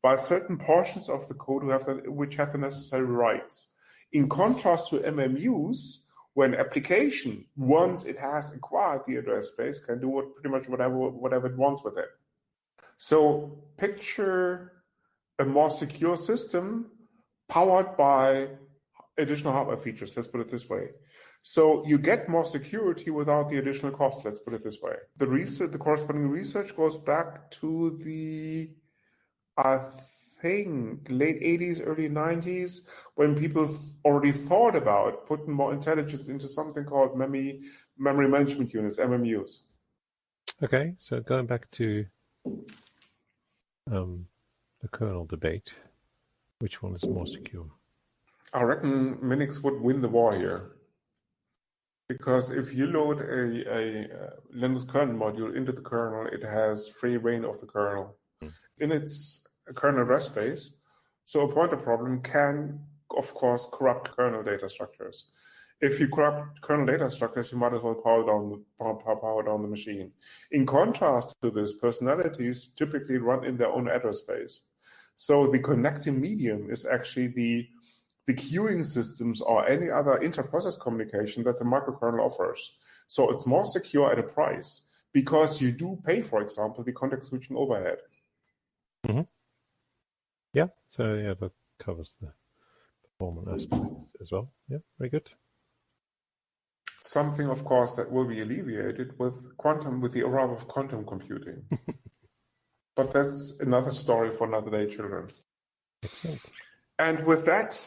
by certain portions of the code which have the necessary rights. In contrast to MMUs, where an application, once it has acquired the address space, can do pretty much whatever it wants with it. So picture a more secure system powered by additional hardware features, let's put it this way. So you get more security without the additional cost, let's put it this way. The corresponding research goes back to the, I think, late 80s, early 90s, when people already thought about putting more intelligence into something called memory management units, MMUs. Okay, so going back to the kernel debate, which one is more secure? I reckon Minix would win the war here. Because if you load a Linux kernel module into the kernel, it has free reign of the kernel in its kernel address space. So a pointer problem can, of course, corrupt kernel data structures. If you corrupt kernel data structures, you might as well power down the machine. In contrast to this, personalities typically run in their own address space. So the connecting medium is actually the queuing systems or any other inter-process communication that the microkernel offers. So it's more secure at a price because you do pay, for example, the context switching overhead. Mm-hmm. Yeah, so yeah, that covers the performance aspect as well. Yeah, very good. Something, of course, that will be alleviated with the arrival of quantum computing. But that's another story for another day, children. Excellent. And with that,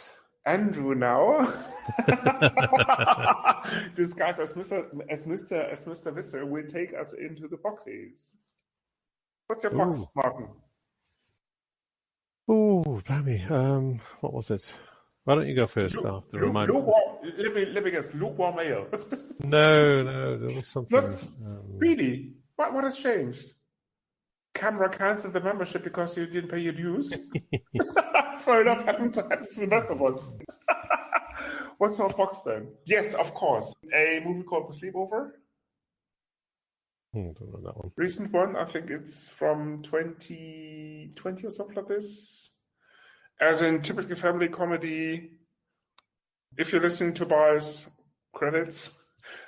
Andrew now, disguised as Mr. Visser, will take us into the boxes. What's your box, Martin? Oh, blimey. What was it? Why don't you go first after remind me? Let me guess, lukewarm ale. No, there was something. Not really? What has changed? Camera cancelled the membership because you didn't pay your dues? Fair enough, happens to the best of us. What's our box then? Yes, of course. A movie called The Sleepover. Don't know that one. Recent one, I think it's from 2020 or something like this. As in typical family comedy. If you're listening to Tobias, credits,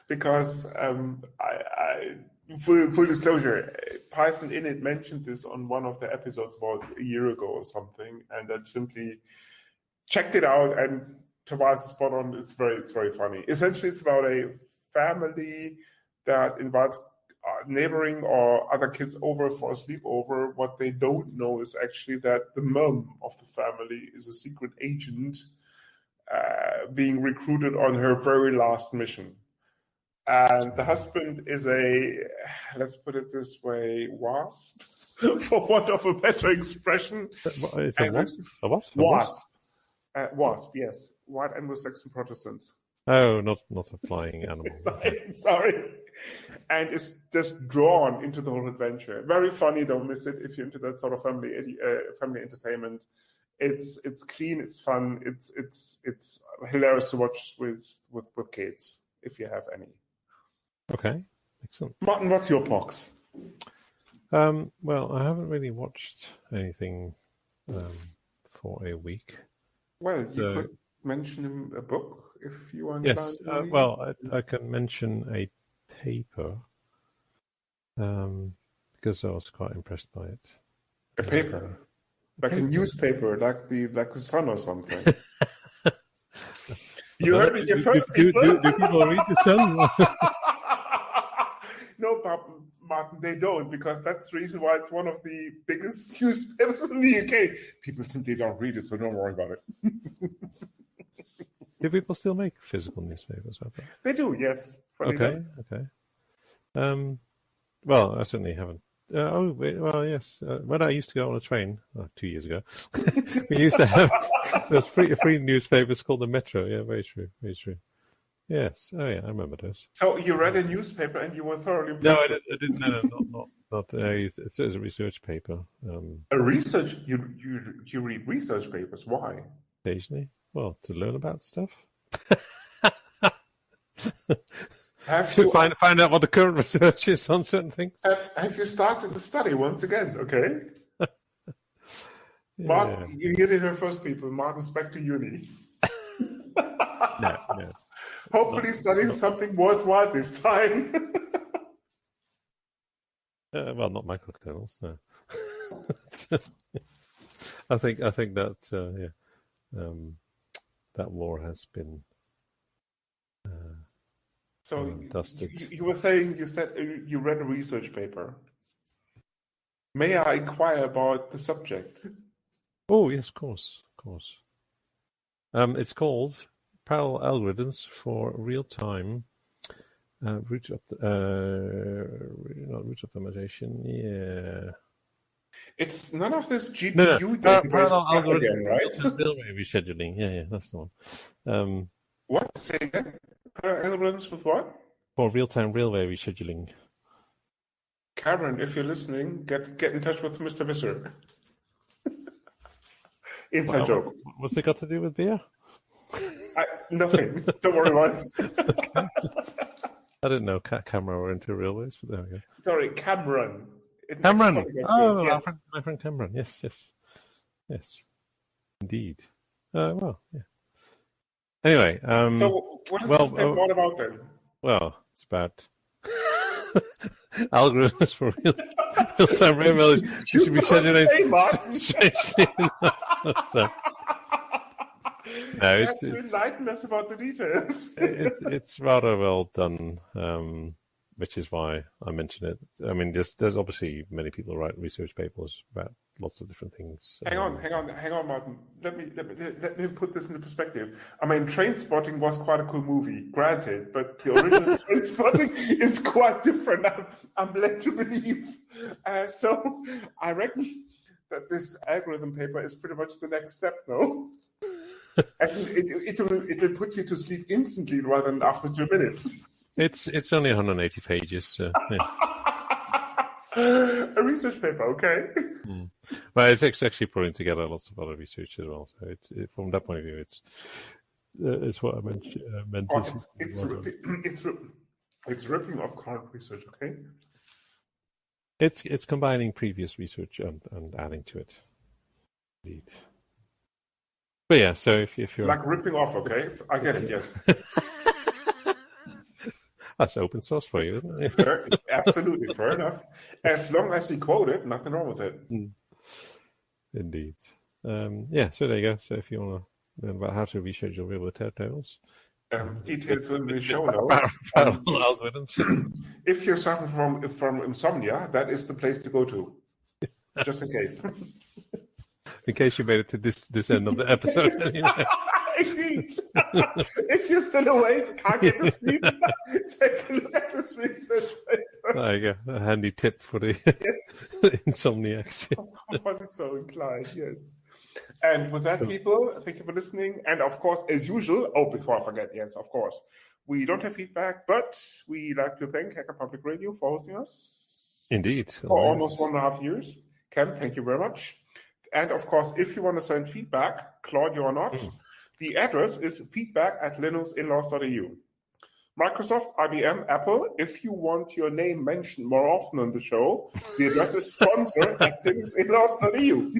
because full disclosure, Python Init mentioned this on one of the episodes about a year ago or something, and I simply checked it out, and Tobias is spot on. It's very funny. Essentially, it's about a family that invites neighboring or other kids over for a sleepover. What they don't know is actually that the mom of the family is a secret agent being recruited on her very last mission. And the husband is let's put it this way, wasp, for want of a better expression. It's a wasp? A what? Wasp. Wasp, yes. White Anglo-Saxon Protestant. Oh, not a flying animal. Sorry. and is just drawn into the whole adventure. Very funny. Don't miss it if you're into that sort of family entertainment. It's clean. It's fun. It's hilarious to watch with kids if you have any. Okay, excellent. Martin, what's your pox? Well, I haven't really watched anything for a week. Well, you could mention a book if you want. Yes, well, I can mention a paper because I was quite impressed by it. A paper, like a newspaper, like the Sun or something. You heard it here first, people. Do people read the Sun? No, Martin, they don't, because that's the reason why it's one of the biggest newspapers in the UK. People simply don't read it, so don't worry about it. Do people still make physical newspapers? They do, yes. Okay. Well, I certainly haven't. Well, yes. When I used to go on a train, 2 years ago, we used to have those free newspapers called the Metro. Yeah, very true, very true. Yes. Oh, yeah, I remember those. So you read a newspaper and you were thoroughly impressed? No, I didn't. No, not. It's a research paper. A research? You read research papers? Why? Occasionally. Well, to learn about stuff. To find out what the current research is on certain things. Have you started the study once again? Okay. Yeah. Martin, you heard it here first, people. Martin's back to uni. No. Hopefully studying something worthwhile this time. Well, not micro-kernels, no. I think that that war has been dusted. You were saying you read a research paper. May I inquire about the subject? Oh yes, of course. It's called Parallel Algorithms for Real-Time Route Optimization. Yeah. It's none of this GPU parallel algorithm again, right? Railway rescheduling. Yeah, that's the one. What? Say again? Parallel algorithms with what? For real-time railway rescheduling. Cameron, if you're listening, get in touch with Mr. Visser. Inside joke. What's it got to do with beer? Nothing. Don't worry about it. Okay. I didn't know Cameron were into railways, but there we go. Sorry, Cameron. Cameron. Oh, yes. my friend Cameron. Yes. Indeed. Well, yeah. Anyway. So, what is the thing all about then? Well, it's about algorithms for real-time railways. You should be scheduling. Strangely enough. So, no, it's enlighten us about the details. it's rather well done, which is why I mention it. I mean, there's obviously many people who write research papers about lots of different things. Hang on, Martin. Let me put this into perspective. I mean, Trainspotting was quite a cool movie, granted, but the original Trainspotting is quite different. I'm led to believe. So I reckon that this algorithm paper is pretty much the next step, no? It will put you to sleep instantly rather than after 2 minutes. It's only 180 pages. So, yeah. A research paper, okay. Well, it's actually putting together lots of other research as well. So from that point of view, it's what I meant. It's ripping off current research, okay. It's combining previous research and adding to it. Indeed. But yeah, so if you're like ripping off, okay, I get it. Yes. That's open source for you, isn't it? Absolutely, fair enough. As long as you quote it, nothing wrong with it. Indeed. Yeah, so there you go. So if you want to learn about how to reschedule railway tables, details in the show notes. Algorithms. If you're suffering from insomnia, that is the place to go to. Just in case. In case you made it to this end of the episode. Indeed. If you're still awake, can't get to sleep, take a look at this research paper. There you go. A handy tip for the insomniacs. One is so inclined, yes. And with that, people, thank you for listening. And of course, as usual, before I forget, yes, of course, We don't have feedback, but we like to thank Hacker Public Radio for hosting us. Indeed. For almost 1.5 years. Cam, thank you very much. And of course, if you want to send feedback, Claudia or not, the address is feedback@linuxinlaws.eu. Microsoft, IBM, Apple, if you want your name mentioned more often on the show, the address is sponsor@linuxinlaws.eu.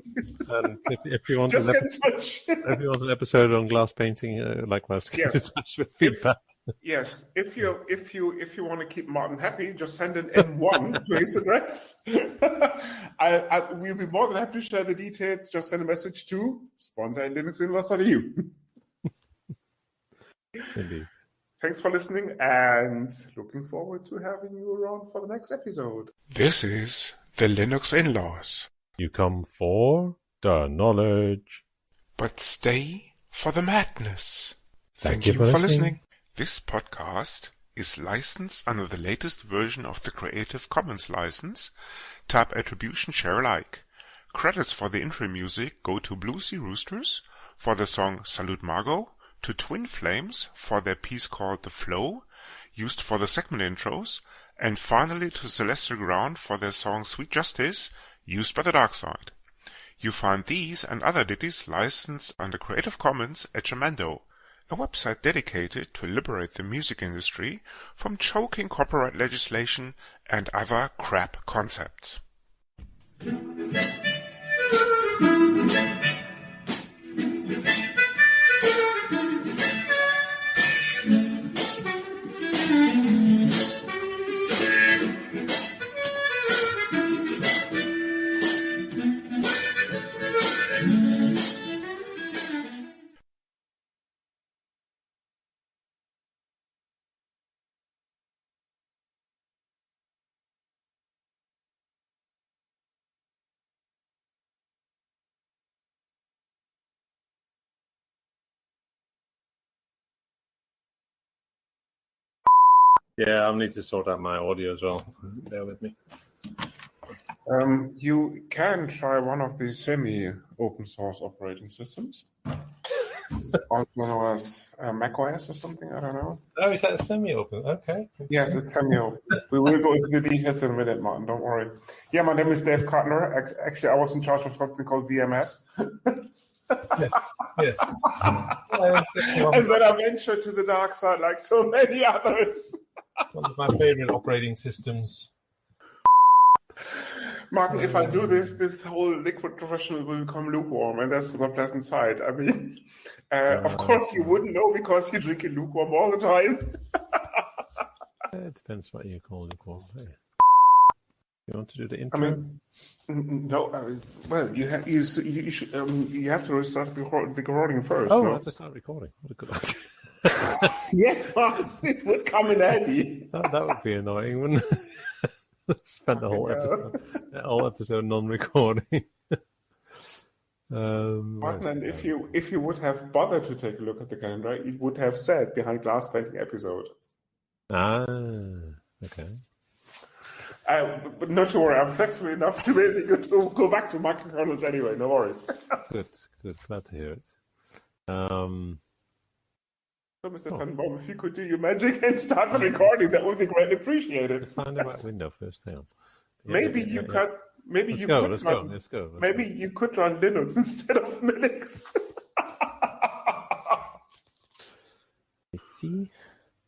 And if you want Just get in touch. If you want an episode on glass painting, likewise, get in touch with feedback. Yes, if you want to keep Martin happy, just send an M1 to his address. We'll be more than happy to share the details. Just send a message to sponsor@linuxinlaws.eu. Indeed. Thanks for listening, and looking forward to having you around for the next episode. This is the Linux In-Laws. You come for the knowledge, but stay for the madness. Thank you for listening. This podcast is licensed under the latest version of the Creative Commons license, Tab Attribution Share Alike. Credits for the intro music go to Blue Sea Roosters for the song Salute Margot, to Twin Flames for their piece called The Flow, used for the segment intros, and finally to Celestial Ground for their song Sweet Justice, used by the Dark Side. You find these and other ditties licensed under Creative Commons at Jamendo, a website dedicated to liberate the music industry from choking copyright legislation and other crap concepts. Yeah, I'll need to sort out my audio as well. Bear with me. You can try one of these semi-open source operating systems. Also known as macOS or something, I don't know. Oh, is that a semi-open? Okay. Yes, it's semi-open. We will go into the details in a minute, Martin, don't worry. Yeah, my name is Dave Cutler. Actually, I was in charge of something called VMS. Yes. And then I ventured to the dark side like so many others. One of my favorite operating systems. Martin, if I do this whole liquid professional will become lukewarm, and that's the pleasant side. I mean, of course you wouldn't know because you drink it lukewarm all the time. It depends what you call lukewarm. Hey. You want to do the intro? I mean, no. Well, you have to restart the recording first. Oh, no? let's start recording. What a good idea. Yes, Martin, it would come in handy. That would be annoying, wouldn't it? Spent the whole episode non-recording. Martin, and if you would have bothered to take a look at the calendar, it would have said behind glass painting episode. Okay. But not to worry, I'm flexible enough to basically go back to micro-kernels anyway. No worries. Good. Glad to hear it. So, Mr. Tannenbaum, if you could do your magic and start the recording, that would be greatly appreciated. Find the right window first. Hang on. Maybe you could. Maybe let's you go, could. Let's go. Maybe you could run Linux instead of Linux. I see.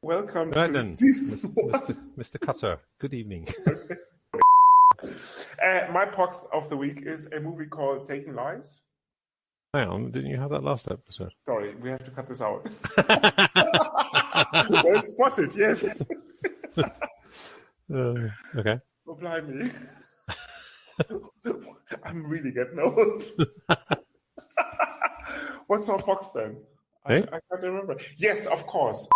Welcome right to then, Mr. Cutter. Good evening. My box of the week is a movie called Taking Lives. Hang on, didn't you have that last episode? Sorry, we have to cut this out. Well spotted, yes. Okay. Oh, blimey. I'm really getting old. What's our box then? Hey? I can't remember. Yes, of course.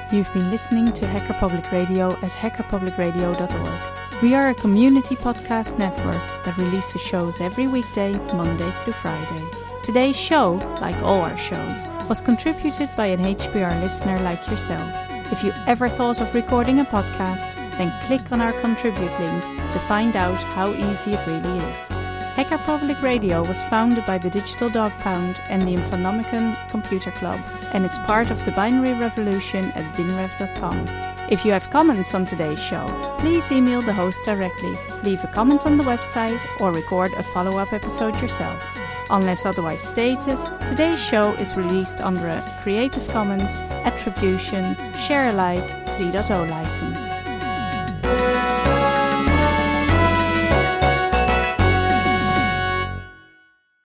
You've been listening to Hacker Public Radio at hackerpublicradio.org. We are a community podcast network that releases shows every weekday, Monday through Friday. Today's show, like all our shows, was contributed by an HPR listener like yourself. If you ever thought of recording a podcast, then click on our contribute link to find out how easy it really is. Hacker Public Radio was founded by the Digital Dog Pound and the Infonomicon Computer Club and is part of the binary revolution at binrev.com. If you have comments on today's show, please email the host directly, leave a comment on the website, or record a follow-up episode yourself. Unless otherwise stated, today's show is released under a Creative Commons Attribution Share Alike 3.0 license.